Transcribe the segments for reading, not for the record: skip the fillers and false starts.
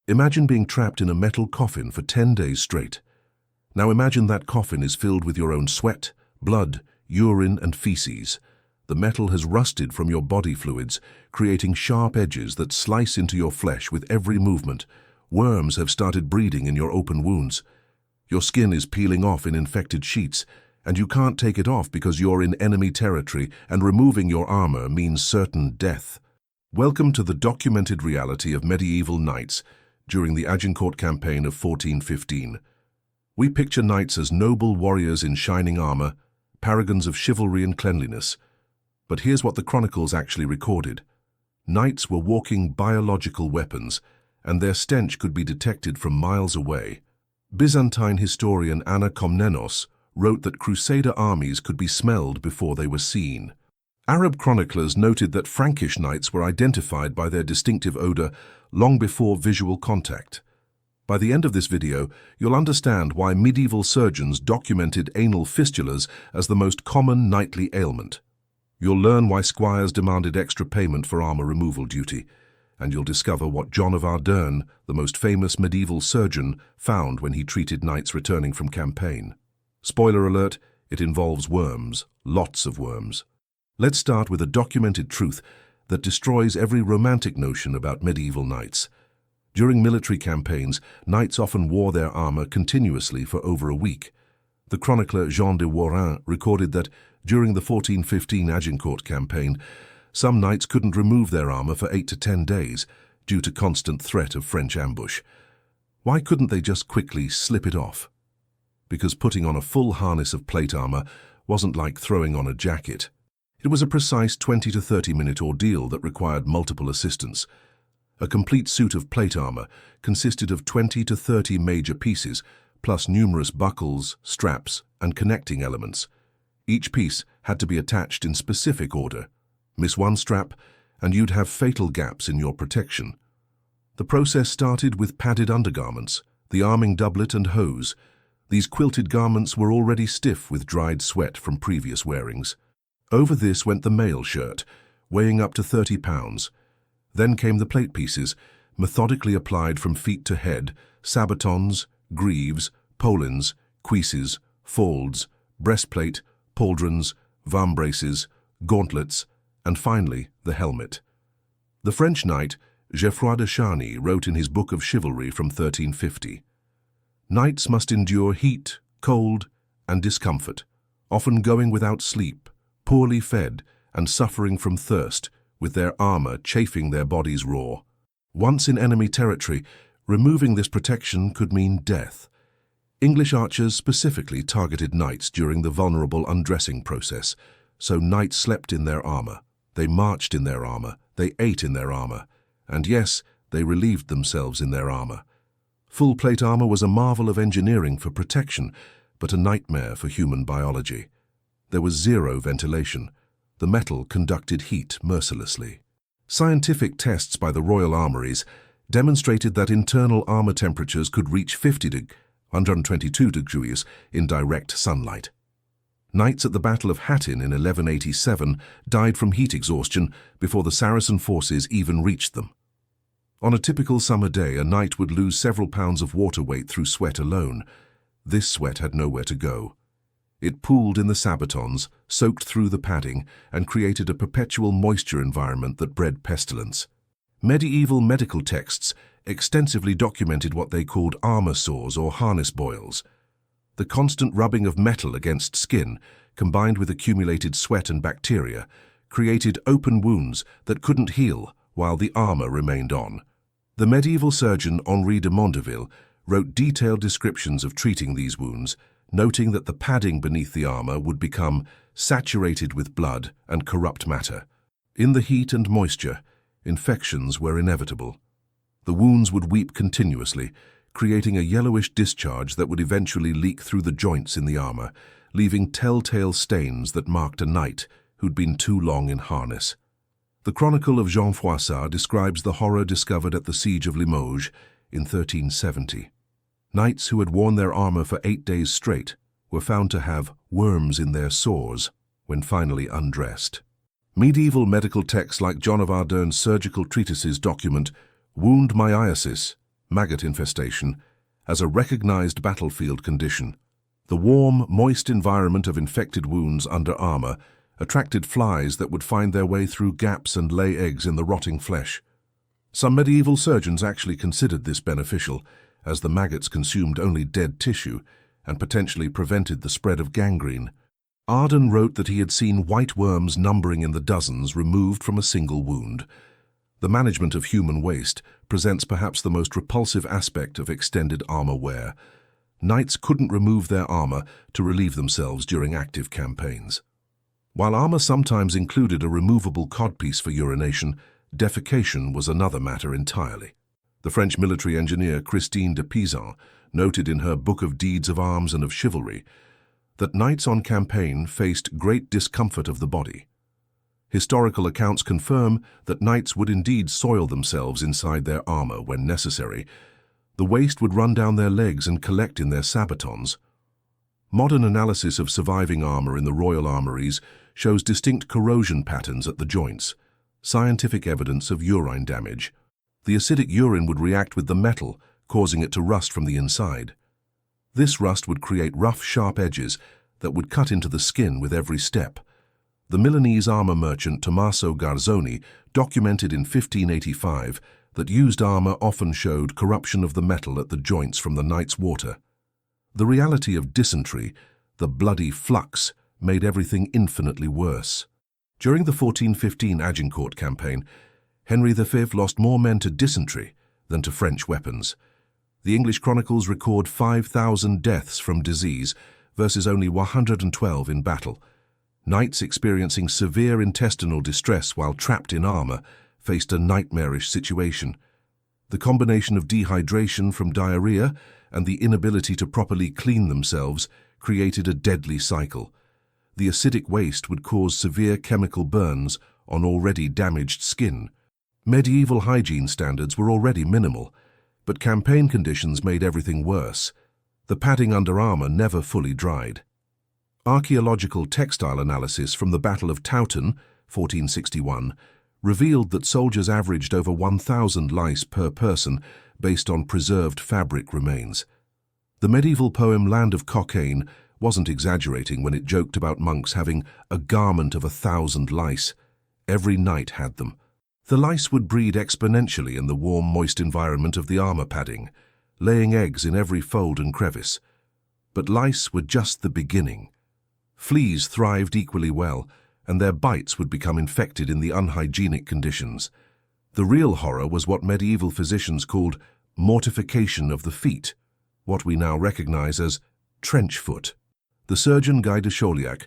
Imagine being trapped in a metal coffin for 10 days straight. Now imagine that coffin is filled with your own sweat, blood, urine, and feces. The metal has rusted from your body fluids, creating sharp edges that slice into your flesh with every movement. Worms have started breeding in your open wounds. Your skin is peeling off in infected sheets, and you can't take it off because you're in enemy territory, and removing your armor means certain death. Welcome to the documented reality of medieval knights during the Agincourt campaign of 1415. We picture knights as noble warriors in shining armor, paragons of chivalry and cleanliness. But here's what the chronicles actually recorded. Knights were walking biological weapons, and their stench could be detected from miles away. Byzantine historian Anna Komnenos wrote that Crusader armies could be smelled before they were seen. Arab chroniclers noted that Frankish knights were identified by their distinctive odor long before visual contact. By the end of this video, you'll understand why medieval surgeons documented anal fistulas as the most common knightly ailment. You'll learn why squires demanded extra payment for armor removal duty, and you'll discover what John of Ardern, the most famous medieval surgeon, found when he treated knights returning from campaign. Spoiler alert, it involves worms, lots of worms. Let's start with a documented truth that destroys every romantic notion about medieval knights. During military campaigns, knights often wore their armor continuously for over a week. The chronicler Jean de Warrin recorded that during the 1415 Agincourt campaign, some knights couldn't remove their armor for 8 to 10 days due to constant threat of French ambush. Why couldn't they just quickly slip it off? Because putting on a full harness of plate armor wasn't like throwing on a jacket. It was a precise 20 to 30-minute ordeal that required multiple assistants. A complete suit of plate armor consisted of 20 to 30 major pieces, plus numerous buckles, straps, and connecting elements. Each piece had to be attached in specific order. Miss one strap, and you'd have fatal gaps in your protection. The process started with padded undergarments, the arming doublet and hose. These quilted garments were already stiff with dried sweat from previous wearings. Over this went the mail shirt, weighing up to 30 pounds. Then came the plate pieces, methodically applied from feet to head, sabatons, greaves, polins, cuisses, folds, breastplate, pauldrons, vambraces, gauntlets, and finally the helmet. The French knight Geoffroy de Charny wrote in his Book of Chivalry from 1350, "Knights must endure heat, cold, and discomfort, often going without sleep, poorly fed, and suffering from thirst, with their armor chafing their bodies raw. Once in enemy territory, removing this protection could mean death." English archers specifically targeted knights during the vulnerable undressing process, so knights slept in their armor, they marched in their armor, they ate in their armor, and yes, they relieved themselves in their armor. Full plate armor was a marvel of engineering for protection, but a nightmare for human biology. There was zero ventilation. The metal conducted heat mercilessly. Scientific tests by the Royal Armouries demonstrated that internal armor temperatures could reach 122 degrees in direct sunlight. Knights at the Battle of Hattin in 1187 died from heat exhaustion before the Saracen forces even reached them. On a typical summer day, a knight would lose several pounds of water weight through sweat alone. This sweat had nowhere to go. It pooled in the sabatons, soaked through the padding, and created a perpetual moisture environment that bred pestilence. Medieval medical texts extensively documented what they called armor sores or harness boils. The constant rubbing of metal against skin, combined with accumulated sweat and bacteria, created open wounds that couldn't heal while the armor remained on. The medieval surgeon Henri de Mondeville wrote detailed descriptions of treating these wounds, noting that the padding beneath the armor would become saturated with blood and corrupt matter. In the heat and moisture, infections were inevitable. The wounds would weep continuously, creating a yellowish discharge that would eventually leak through the joints in the armor, leaving telltale stains that marked a knight who'd been too long in harness. The Chronicle of Jean Froissart describes the horror discovered at the Siege of Limoges in 1370. Knights who had worn their armor for 8 days straight were found to have worms in their sores when finally undressed. Medieval medical texts like John of Ardern's surgical treatises document wound myiasis, maggot infestation, as a recognized battlefield condition. The warm, moist environment of infected wounds under armor attracted flies that would find their way through gaps and lay eggs in the rotting flesh. Some medieval surgeons actually considered this beneficial, as the maggots consumed only dead tissue and potentially prevented the spread of gangrene. Arden wrote that he had seen white worms numbering in the dozens removed from a single wound. The management of human waste presents perhaps the most repulsive aspect of extended armor wear. Knights couldn't remove their armor to relieve themselves during active campaigns. While armor sometimes included a removable codpiece for urination, defecation was another matter entirely. The French military engineer Christine de Peasants noted in her Book of Deeds of Arms and of Chivalry that knights on campaign faced great discomfort of the body. Historical accounts confirm that knights would indeed soil themselves inside their armor when necessary. The waste would run down their legs and collect in their sabatons. Modern analysis of surviving armor in the royal armories shows distinct corrosion patterns at the joints, scientific evidence of urine damage. The acidic urine would react with the metal, causing it to rust from the inside. This rust would create rough, sharp edges that would cut into the skin with every step. The Milanese armor merchant Tommaso Garzoni documented in 1585 that used armor often showed corruption of the metal at the joints from the night's water. The reality of dysentery, the bloody flux, made everything infinitely worse. During the 1415 Agincourt campaign, Henry V lost more men to dysentery than to French weapons. The English chronicles record 5,000 deaths from disease versus only 112 in battle. Knights experiencing severe intestinal distress while trapped in armor faced a nightmarish situation. The combination of dehydration from diarrhea and the inability to properly clean themselves created a deadly cycle. The acidic waste would cause severe chemical burns on already damaged skin. Medieval hygiene standards were already minimal, but campaign conditions made everything worse. The padding under armor never fully dried. Archaeological textile analysis from the Battle of Towton, 1461, revealed that soldiers averaged over 1,000 lice per person based on preserved fabric remains. The medieval poem Land of Cockaigne wasn't exaggerating when it joked about monks having a garment of 1,000 lice. Every knight had them. The lice would breed exponentially in the warm, moist environment of the armor padding, laying eggs in every fold and crevice. But lice were just the beginning. Fleas thrived equally well, and their bites would become infected in the unhygienic conditions. The real horror was what medieval physicians called mortification of the feet, what we now recognize as trench foot. The surgeon Guy de Chauliac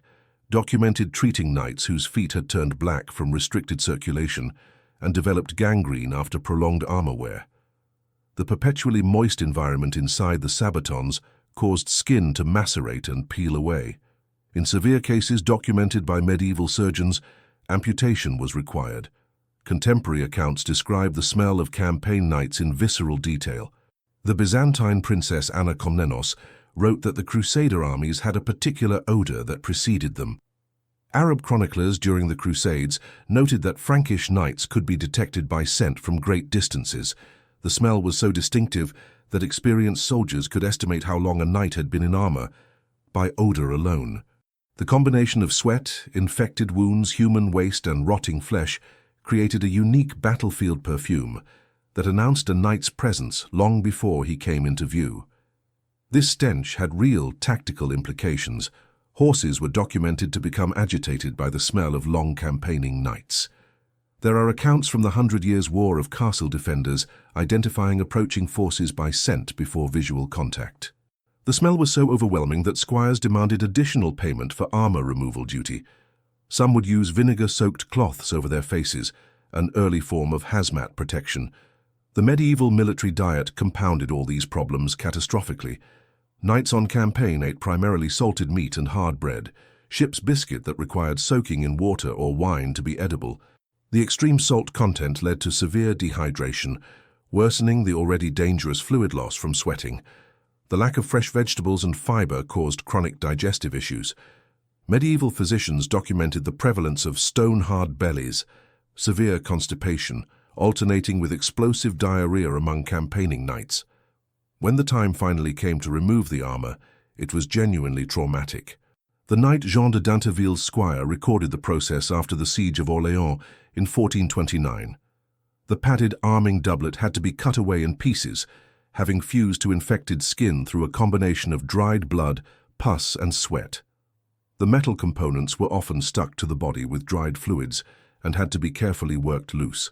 documented treating knights whose feet had turned black from restricted circulation and developed gangrene after prolonged armor wear. The perpetually moist environment inside the sabatons caused skin to macerate and peel away. In severe cases documented by medieval surgeons, amputation was required. Contemporary accounts describe the smell of campaign knights in visceral detail. The Byzantine princess Anna Komnenos wrote that the Crusader armies had a particular odor that preceded them. Arab chroniclers during the Crusades noted that Frankish knights could be detected by scent from great distances. The smell was so distinctive that experienced soldiers could estimate how long a knight had been in armor by odor alone. The combination of sweat, infected wounds, human waste, and rotting flesh created a unique battlefield perfume that announced a knight's presence long before he came into view. This stench had real tactical implications. Horses were documented to become agitated by the smell of long campaigning knights. There are accounts from the 100 Years' War of castle defenders identifying approaching forces by scent before visual contact. The smell was so overwhelming that squires demanded additional payment for armor removal duty. Some would use vinegar-soaked cloths over their faces, an early form of hazmat protection. The medieval military diet compounded all these problems catastrophically. Knights on campaign ate primarily salted meat and hard bread, ship's biscuit that required soaking in water or wine to be edible. The extreme salt content led to severe dehydration, worsening the already dangerous fluid loss from sweating. The lack of fresh vegetables and fiber caused chronic digestive issues. Medieval physicians documented the prevalence of stone-hard bellies, severe constipation, alternating with explosive diarrhea among campaigning knights. When the time finally came to remove the armor, it was genuinely traumatic. The knight Jean de Dinteville's squire recorded the process after the siege of Orléans in 1429. The padded arming doublet had to be cut away in pieces, having fused to infected skin through a combination of dried blood, pus, and sweat. The metal components were often stuck to the body with dried fluids and had to be carefully worked loose.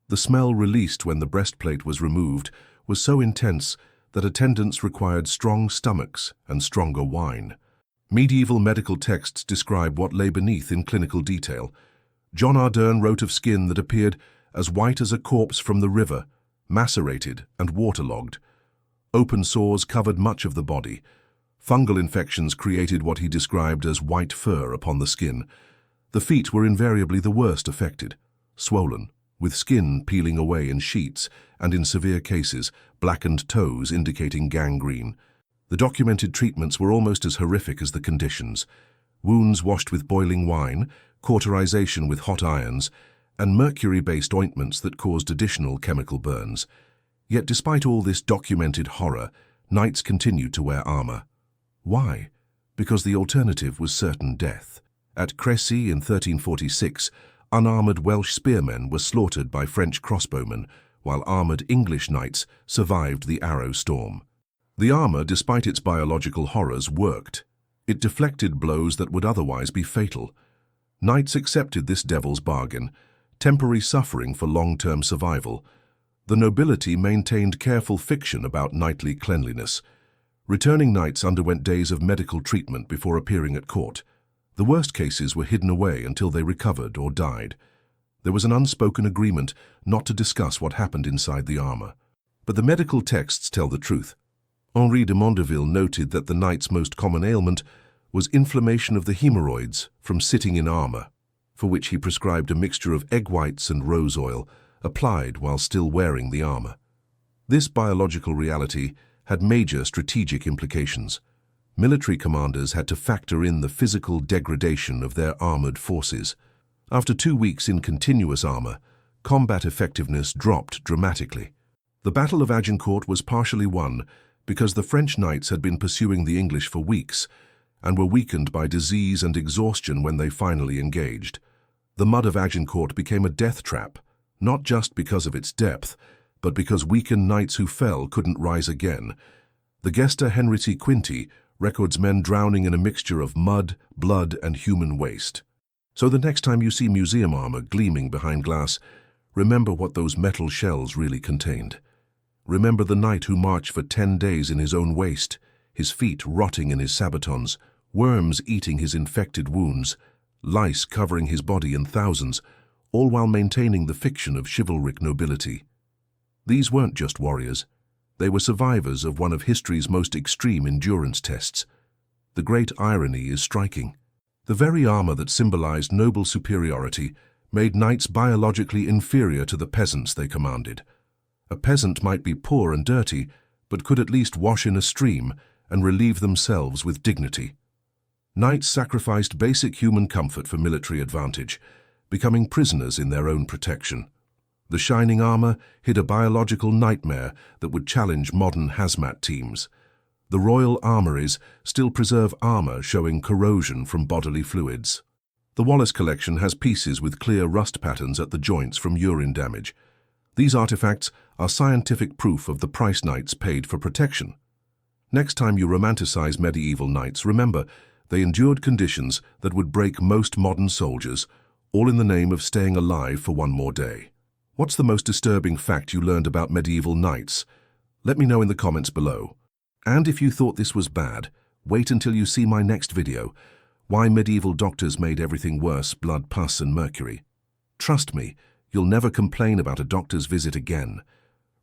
The smell released when the breastplate was removed was so intense that attendants required strong stomachs and stronger wine. Medieval medical texts describe what lay beneath in clinical detail. John Ardern wrote of skin that appeared as white as a corpse from the river, macerated and waterlogged. Open sores covered much of the body. Fungal infections created what he described as white fur upon the skin. The feet were invariably the worst affected, swollen, with skin peeling away in sheets, and in severe cases, blackened toes indicating gangrene. The documented treatments were almost as horrific as the conditions. Wounds washed with boiling wine, cauterization with hot irons, and mercury-based ointments that caused additional chemical burns. Yet despite all this documented horror, knights continued to wear armor. Why? Because the alternative was certain death. At Crécy in 1346, unarmored Welsh spearmen were slaughtered by French crossbowmen, while armored English knights survived the arrow storm. The armor, despite its biological horrors, worked. It deflected blows that would otherwise be fatal. Knights accepted this devil's bargain, temporary suffering for long-term survival. The nobility maintained careful fiction about knightly cleanliness. Returning knights underwent days of medical treatment before appearing at court. The worst cases were hidden away until they recovered or died. There was an unspoken agreement not to discuss what happened inside the armor. But the medical texts tell the truth. Henri de Mondeville noted that the knight's most common ailment was inflammation of the hemorrhoids from sitting in armor, for which he prescribed a mixture of egg whites and rose oil, applied while still wearing the armor. This biological reality had major strategic implications. Military commanders had to factor in the physical degradation of their armored forces. After 2 weeks in continuous armor, combat effectiveness dropped dramatically. The Battle of Agincourt was partially won because the French knights had been pursuing the English for weeks and were weakened by disease and exhaustion when they finally engaged. The mud of Agincourt became a death trap, not just because of its depth, but because weakened knights who fell couldn't rise again. The Gesta Henrici Quinti records men drowning in a mixture of mud, blood, and human waste. So the next time you see museum armor gleaming behind glass, remember what those metal shells really contained. Remember the knight who marched for 10 days in his own waste, his feet rotting in his sabatons, worms eating his infected wounds, lice covering his body in thousands, all while maintaining the fiction of chivalric nobility. These weren't just warriors. They were survivors of one of history's most extreme endurance tests. The great irony is striking. The very armor that symbolized noble superiority made knights biologically inferior to the peasants they commanded. A peasant might be poor and dirty, but could at least wash in a stream and relieve themselves with dignity. Knights sacrificed basic human comfort for military advantage, becoming prisoners in their own protection. The shining armor hid a biological nightmare that would challenge modern hazmat teams. The royal armories still preserve armor showing corrosion from bodily fluids. The Wallace collection has pieces with clear rust patterns at the joints from urine damage. These artifacts are scientific proof of the price knights paid for protection. Next time you romanticize medieval knights, remember, they endured conditions that would break most modern soldiers, all in the name of staying alive for one more day. What's the most disturbing fact you learned about medieval knights? Let me know in the comments below. And if you thought this was bad, wait until you see my next video, Why Medieval Doctors Made Everything Worse, Blood, Pus and Mercury. Trust me, you'll never complain about a doctor's visit again.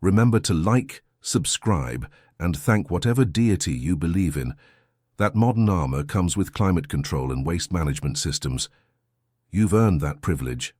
Remember to like, subscribe, and thank whatever deity you believe in. That modern armor comes with climate control and waste management systems. You've earned that privilege.